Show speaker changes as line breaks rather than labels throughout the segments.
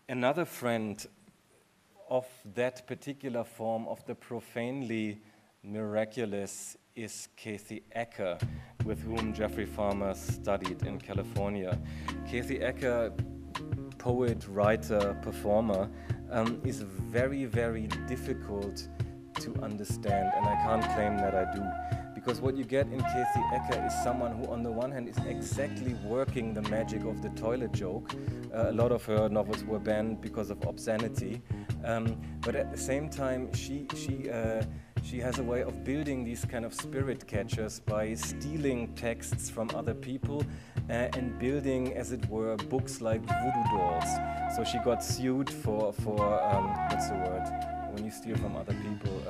Another friend of that particular form of the profanely miraculous is Kathy Ecker, with whom Jeffrey Farmer studied in California. Kathy Ecker, poet, writer, performer, is very, very difficult to understand, and I can't claim that I do. Because what you get in Kathy Ecker is someone who, on the one hand, is exactly working the magic of the toilet joke. A lot of her novels were banned because of obscenity. But at the same time, she has a way of building these kind of spirit catchers by stealing texts from other people and building, as it were, books like voodoo dolls. So she got sued for what's the word? When you steal from other people.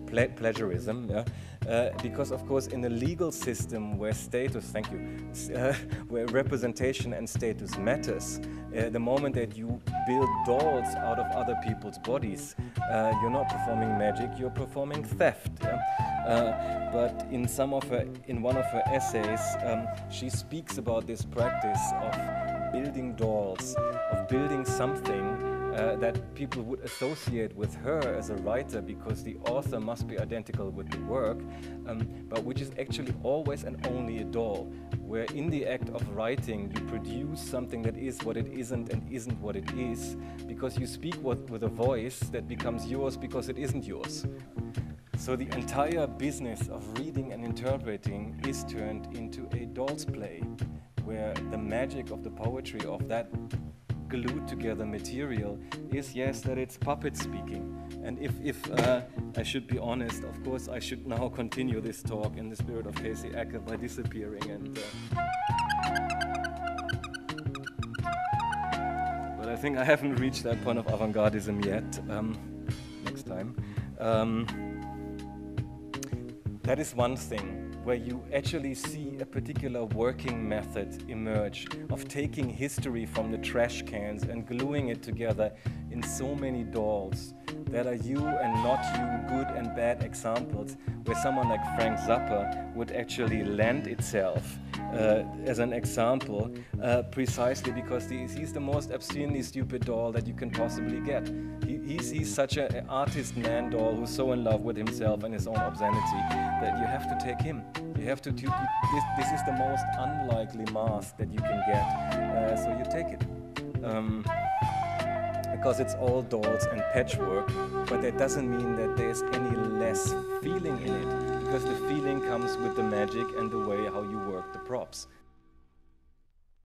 Plagiarism, yeah? Because of course in the legal system where status, where representation and status matters, the moment that you build dolls out of other people's bodies, you're not performing magic, you're performing theft. Yeah? But in one of her essays, she speaks about this practice of building dolls, of building something that people would associate with her as a writer because the author must be identical with the work, but which is actually always and only a doll, where in the act of writing you produce something that is what it isn't and isn't what it is, because you speak with a voice that becomes yours because it isn't yours. So the entire business of reading and interpreting is turned into a doll's play, where the magic of the poetry of that glued together material is, yes, that it's puppet speaking. And if I should be honest, of course I should now continue this talk in the spirit of Kathy Ecker by disappearing and but I think I haven't reached that point of avant-gardism yet. Next time. That is one thing, where you actually see a particular working method emerge of taking history from the trash cans and gluing it together in so many dolls that are you and not you, good and bad examples, where someone like Frank Zappa would actually lend itself as an example precisely because he's the most obscenely stupid doll that you can possibly get. He's such an artist man doll who's so in love with himself and his own obscenity that you have to take him. You have to. This is the most unlikely mask that you can get, so you take it. Because it's all dolls and patchwork, but that doesn't mean that there's any less feeling in it, because the feeling comes with the magic and the way how you work the props.